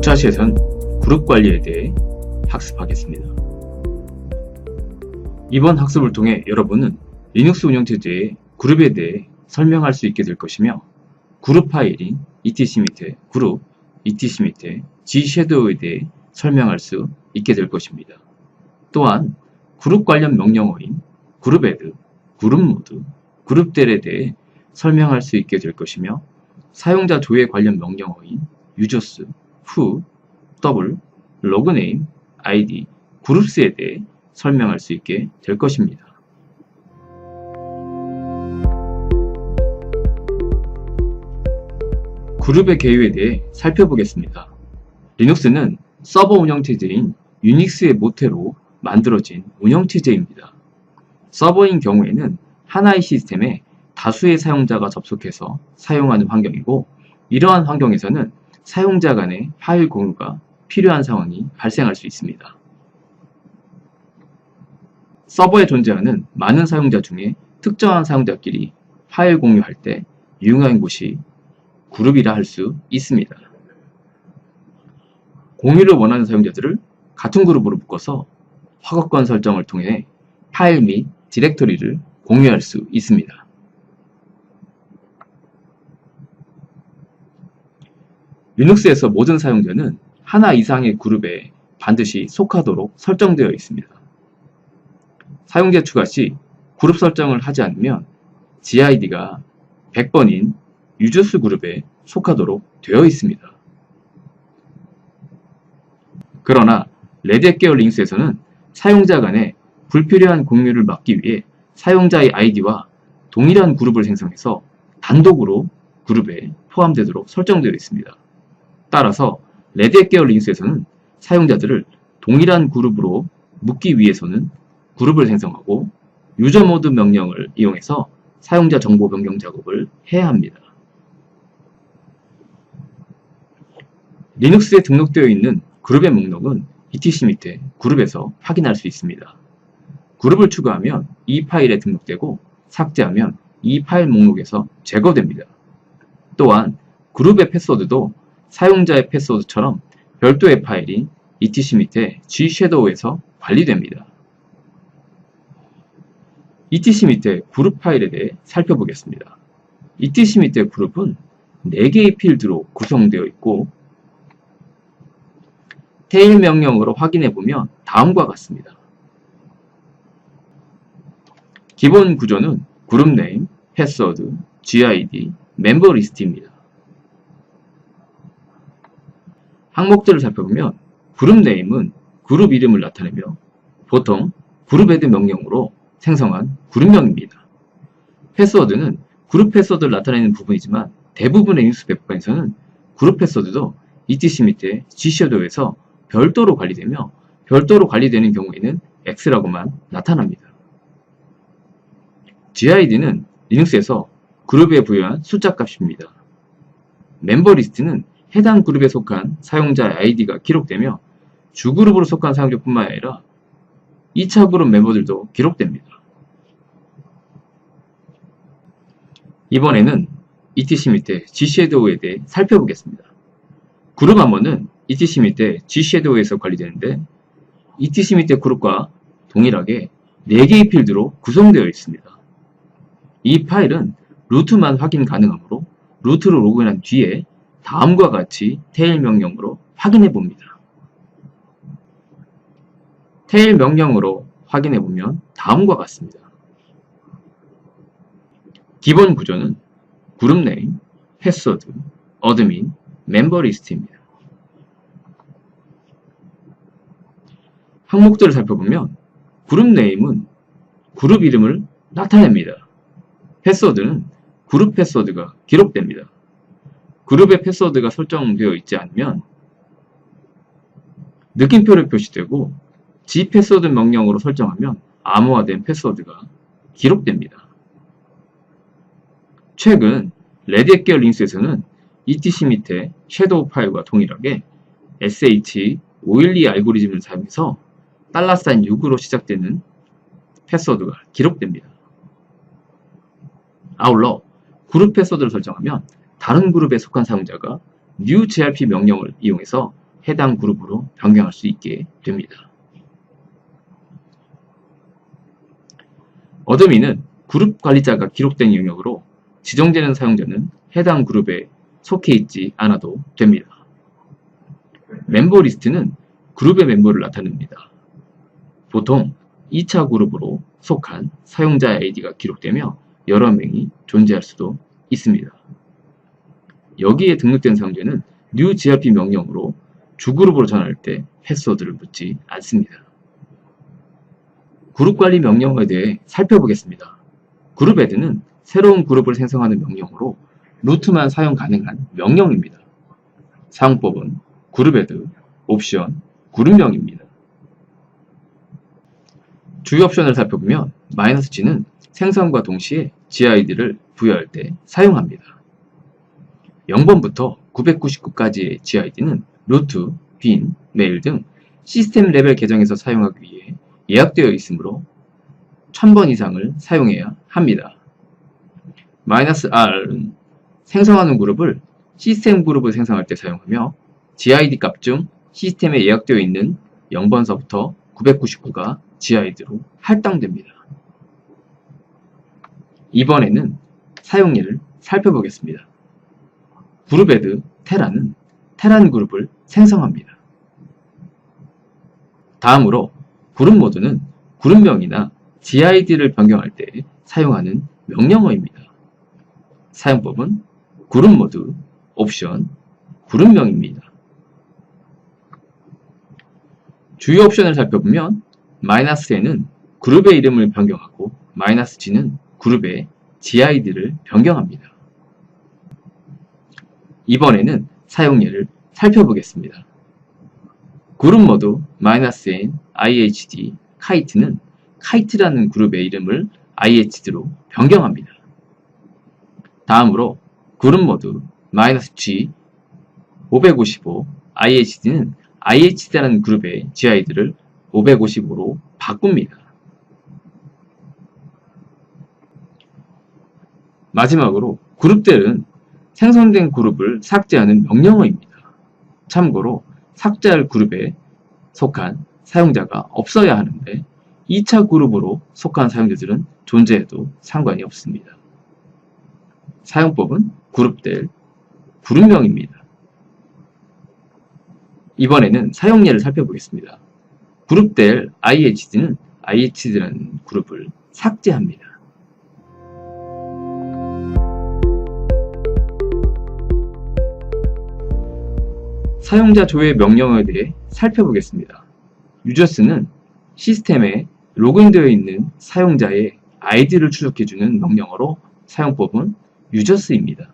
6차 그룹 관리에 대해 학습하겠습니다. 이번 학습을 통해 여러분은 리눅스 운영체제의 그룹에 대해 설명할 수 있게 될 것이며, 그룹 파일인 etc 밑에 그룹, etc 밑에 gshadow에 대해 설명할 수 있게 될 것입니다. 또한 그룹 관련 명령어인 그룹 add, 그룹 mode, 그룹 del에 대해 설명할 수 있게 될 것이며, 사용자 조회 관련 명령어인 users, who, double, log name, id, groups에 대해 설명할 수 있게 될 것입니다. 그룹의 개요에 대해 살펴보겠습니다. 리눅스는 서버 운영체제인 유닉스의 모태로 만들어진 운영체제입니다. 서버인 경우에는 하나의 시스템에 다수의 사용자가 접속해서 사용하는 환경이고, 이러한 환경에서는 사용자 간의 파일 공유가 필요한 상황이 발생할 수 있습니다. 서버에 존재하는 많은 사용자 중에 특정한 사용자끼리 파일 공유할 때 유용한 곳이 그룹이라 할 수 있습니다. 공유를 원하는 사용자들을 같은 그룹으로 묶어서 허가권 설정을 통해 파일 및 디렉토리를 공유할 수 있습니다. 리눅스에서 모든 사용자는 하나 이상의 그룹에 반드시 속하도록 설정되어 있습니다. 사용자 추가 시 그룹 설정을 하지 않으면 GID가 100번인 유저스 그룹에 속하도록 되어 있습니다. 그러나 레드 계열 리눅스에서는 사용자 간의 불필요한 공유를 막기 위해 사용자의 아이디와 동일한 그룹을 생성해서 단독으로 그룹에 포함되도록 설정되어 있습니다. 따라서 레드 계열 리눅스에서는 사용자들을 동일한 그룹으로 묶기 위해서는 그룹을 생성하고 유저 모드 명령을 이용해서 사용자 정보 변경 작업을 해야 합니다. 리눅스에 등록되어 있는 그룹의 목록은 etc 밑에 그룹에서 확인할 수 있습니다. 그룹을 추가하면 이 파일에 등록되고 삭제하면 이 파일 목록에서 제거됩니다. 또한 그룹의 패스워드도 사용자의 패스워드처럼 별도의 파일인 etc 밑에 gshadow에서 관리됩니다. etc 밑에 그룹 파일에 대해 살펴보겠습니다. etc 밑에 그룹은 4개의 필드로 구성되어 있고, 테일 명령으로 확인해보면 다음과 같습니다. 기본 구조는 그룹 네임, 패스워드, gid, 멤버 리스트입니다. 항목들을 살펴보면 그룹 네임은 그룹 이름을 나타내며 보통 그룹 add 명령으로 생성한 그룹명입니다. 패스워드는 그룹 패스워드를 나타내는 부분이지만 대부분의 리눅스 배포판에서는 그룹 패스워드도 etc 밑에 gshadow에서 별도로 관리되며, 별도로 관리되는 경우에는 X라고만 나타납니다. gid는 리눅스에서 그룹에 부여한 숫자 값입니다. 멤버 리스트는 해당 그룹에 속한 사용자의 아이디가 기록되며 주그룹으로 속한 사용자뿐만 아니라 2차 그룹 멤버들도 기록됩니다. 이번에는 etc 밑에 gshadow에 대해 살펴보겠습니다. 그룹 암호는 etc 밑에 gshadow에서 관리되는데, etc 밑에 그룹과 동일하게 4개의 필드로 구성되어 있습니다. 이 파일은 루트만 확인 가능하므로 루트로 로그인한 뒤에 다음과 같이 테일 명령으로 확인해 봅니다. 테일 명령으로 확인해 보면 다음과 같습니다. 기본 구조는 그룹 네임, 패스워드, 어드민, 멤버 리스트입니다. 항목들을 살펴보면 그룹 네임은 그룹 이름을 나타냅니다. 패스워드는 그룹 패스워드가 기록됩니다. 그룹의 패스워드가 설정되어 있지 않으면 느낌표로 표시되고, g패스워드 명령으로 설정하면 암호화된 패스워드가 기록됩니다. 최근 레드 계열 리눅스에서는 etc 밑에 섀도우 파일과 동일하게 sh512 알고리즘을 사용해서 $6으로 시작되는 패스워드가 기록됩니다. 아울러 그룹 패스워드를 설정하면 다른 그룹에 속한 사용자가 new grp 명령을 이용해서 해당 그룹으로 변경할 수 있게 됩니다. 어드민은 그룹 관리자가 기록된 영역으로 지정되는 사용자는 해당 그룹에 속해 있지 않아도 됩니다. 멤버 리스트는 그룹의 멤버를 나타냅니다. 보통 2차 그룹으로 속한 사용자의 아이디가 기록되며 여러 명이 존재할 수도 있습니다. 여기에 등록된 사용자는 new grp 명령으로 주그룹으로 전환할 때 패스워드를 묻지 않습니다. 그룹 관리 명령어에 대해 살펴보겠습니다. 그룹 애드는 새로운 그룹을 생성하는 명령으로 루트만 사용 가능한 명령입니다. 사용법은 그룹 애드, 옵션, 그룹명입니다. 주요 옵션을 살펴보면 -g는 생성과 동시에 gid를 부여할 때 사용합니다. 0번부터 999까지의 gid는 루트, 빈, 메일 등 시스템 레벨 계정에서 사용하기 위해 예약되어 있으므로 1000번 이상을 사용해야 합니다. -r은 생성하는 그룹을 시스템 그룹을 생성할 때 사용하며 gid 값 중 시스템에 예약되어 있는 0번서부터 999가 gid로 할당됩니다. 이번에는 사용 예를 살펴보겠습니다. 그룹 애드 테라는 테란 그룹을 생성합니다. 다음으로 그룹 모드는 그룹명이나 gid를 변경할 때 사용하는 명령어입니다. 사용법은 그룹 모드, 옵션, 그룹명입니다. 주요 옵션을 살펴보면 -n은 그룹의 이름을 변경하고 -g는 그룹의 gid를 변경합니다. 이번에는 사용 예를 살펴보겠습니다. 그룹 모드 -n ihd kite는 kite라는 그룹의 이름을 ihd로 변경합니다. 다음으로 그룹 모드 -g 555 ihd는 ihd라는 그룹의 gid를 555로 바꿉니다. 마지막으로 그룹들은 생성된 그룹을 삭제하는 명령어입니다. 참고로 삭제할 그룹에 속한 사용자가 없어야 하는데 2차 그룹으로 속한 사용자들은 존재해도 상관이 없습니다. 사용법은 그룹들, 그룹명입니다. 이번에는 사용 예를 살펴보겠습니다. 그룹들 ihd는 ihd라는 그룹을 삭제합니다. 사용자 조회 명령어에 대해 살펴보겠습니다. 유저스는 시스템에 로그인되어 있는 사용자의 아이디를 출력해주는 명령어로 사용법은 유저스입니다.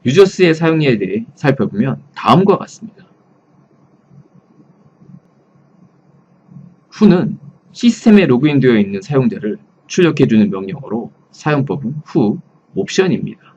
유저스의 사용예에 대해 살펴보면 다음과 같습니다. who는 시스템에 로그인되어 있는 사용자를 출력해주는 명령어로 사용법은 who 옵션입니다.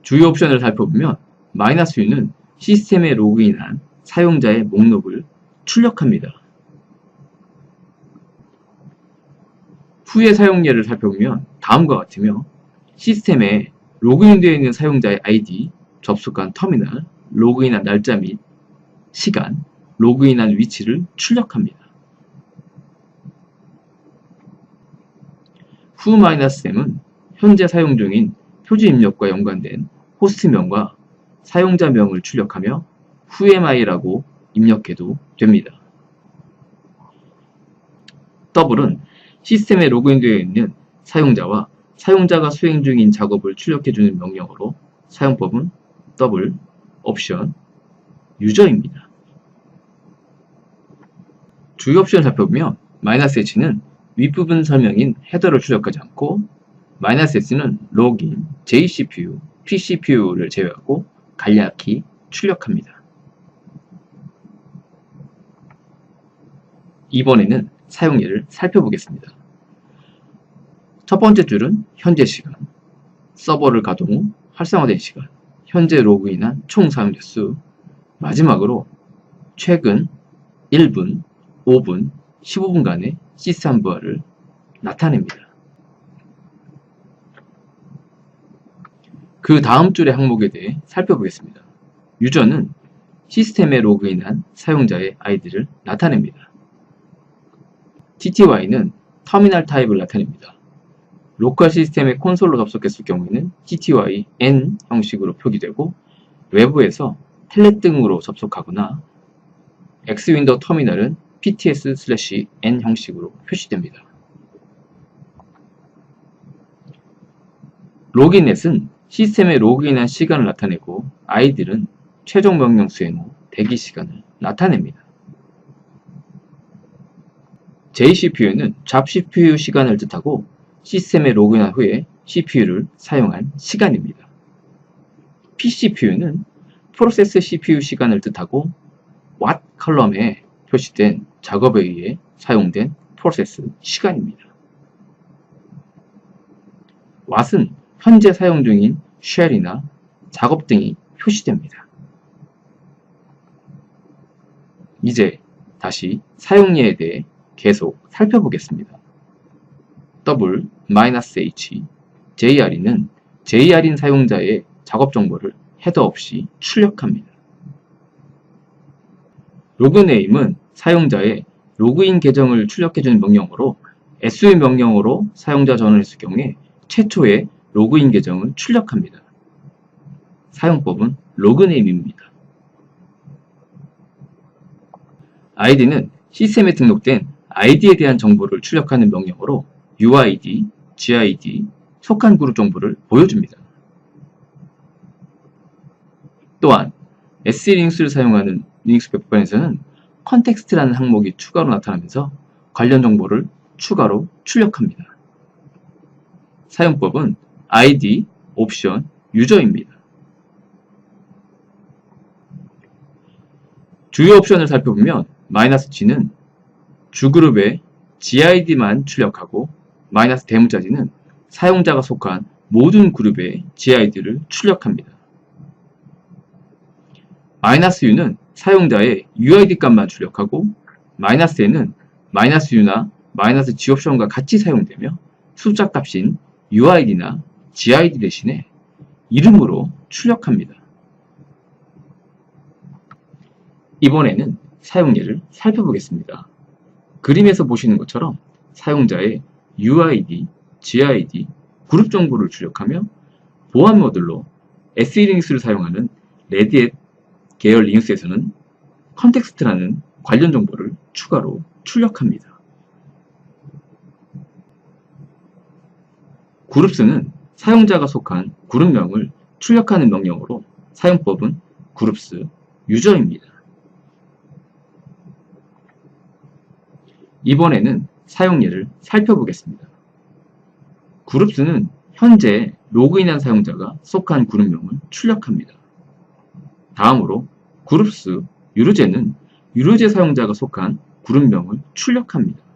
주요 옵션을 살펴보면 -u는 시스템에 로그인한 사용자의 목록을 출력합니다. who의 사용예를 살펴보면 다음과 같으며 시스템에 로그인되어 있는 사용자의 아이디, 접속한 터미널, 로그인한 날짜 및 시간, 로그인한 위치를 출력합니다. who-m은 현재 사용 중인 표지 입력과 연관된 호스트명과 사용자명을 출력하며 whoamI라고 입력해도 됩니다. 더블은 시스템에 로그인되어 있는 사용자와 사용자가 수행 중인 작업을 출력해주는 명령어로 사용법은 더블, 옵션, 유저입니다. 주요 옵션을 살펴보면 -h는 윗부분 설명인 헤더를 출력하지 않고 -s는 로긴, jCPU, pCPU를 제외하고 간략히 출력합니다. 이번에는 사용 예를 살펴보겠습니다. 첫 번째 줄은 현재 시간, 서버를 가동 후 활성화된 시간, 현재 로그인한 총 사용자 수, 마지막으로 최근 1분, 5분, 15분간의 시스템 부하를 나타냅니다. 그 다음 줄의 항목에 대해 살펴보겠습니다. 유저는 시스템에 로그인한 사용자의 아이디를 나타냅니다. TTY는 터미널 타입을 나타냅니다. 로컬 시스템에 콘솔로 접속했을 경우에는 TTY N 형식으로 표기되고, 외부에서 텔넷 등으로 접속하거나 X윈도우 터미널은 PTS/N 형식으로 표시됩니다. 로그인넷은 시스템에 로그인한 시간을 나타내고, 아이들은 최종 명령 수행 후 대기 시간을 나타냅니다. JCPU는 잡CPU 시간을 뜻하고, 시스템에 로그인한 후에 CPU를 사용한 시간입니다. PCPU는 프로세스 CPU 시간을 뜻하고, Watt 컬럼에 표시된 작업에 의해 사용된 프로세스 시간입니다. Watt은 현재 사용 중인 쉘이나 작업 등이 표시됩니다. 이제 다시 사용예에 대해 계속 살펴보겠습니다. W-H, JRE는 JR인 사용자의 작업 정보를 헤더 없이 출력합니다. 로그네임은 사용자의 로그인 계정을 출력해주는 명령어로, SU 명령어로 사용자 전원을 했을 경우에 최초의 로그인 계정을 출력합니다. 사용법은 로그네임입니다. ID는 시스템에 등록된 ID에 대한 정보를 출력하는 명령어로 UID, GID, 속한 그룹 정보를 보여줍니다. 또한 SE리눅스를 사용하는 리눅스 배포판에서는 컨텍스트라는 항목이 추가로 나타나면서 관련 정보를 추가로 출력합니다. 사용법은 ID, 옵션, 유저입니다. 주요 옵션을 살펴보면 -G는 주그룹의 GID만 출력하고, -대문자지는 사용자가 속한 모든 그룹의 GID를 출력합니다. -U는 사용자의 UID 값만 출력하고, -N은 -U나 -G 옵션과 같이 사용되며 숫자 값인 UID나 GID 대신에 이름으로 출력합니다. 이번에는 사용예를 살펴보겠습니다. 그림에서 보시는 것처럼 사용자의 UID, GID, 그룹 정보를 출력하며 보안 모듈로 SE리눅스를 사용하는 레드햇 계열 리눅스에서는 컨텍스트라는 관련 정보를 추가로 출력합니다. 그룹스는 사용자가 속한 그룹명을 출력하는 명령어로, 사용법은 그룹스, 유저입니다. 이번에는 사용예를 살펴보겠습니다. 그룹스는 현재 로그인한 사용자가 속한 그룹명을 출력합니다. 다음으로 그룹스, 유로제는 유로제 사용자가 속한 그룹명을 출력합니다.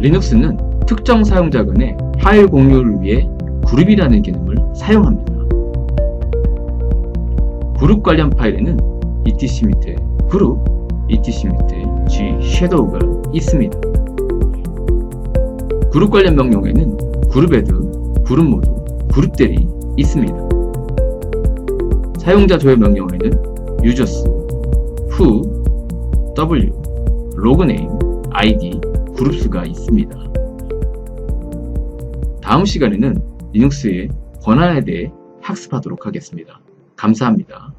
리눅스는 특정 사용자 간의 파일 공유를 위해 그룹이라는 기능을 사용합니다. 그룹 관련 파일에는 etc 밑에 그룹, etc 밑에 g shadow가 있습니다. 그룹 관련 명령에는 그룹 헤드, 그룹 모드, 그룹 델이 있습니다. 사용자 조회 명령에는 users, who, w, 로그네임, id, 그룹수가 있습니다. 다음 시간에는 리눅스의 권한에 대해 학습하도록 하겠습니다. 감사합니다.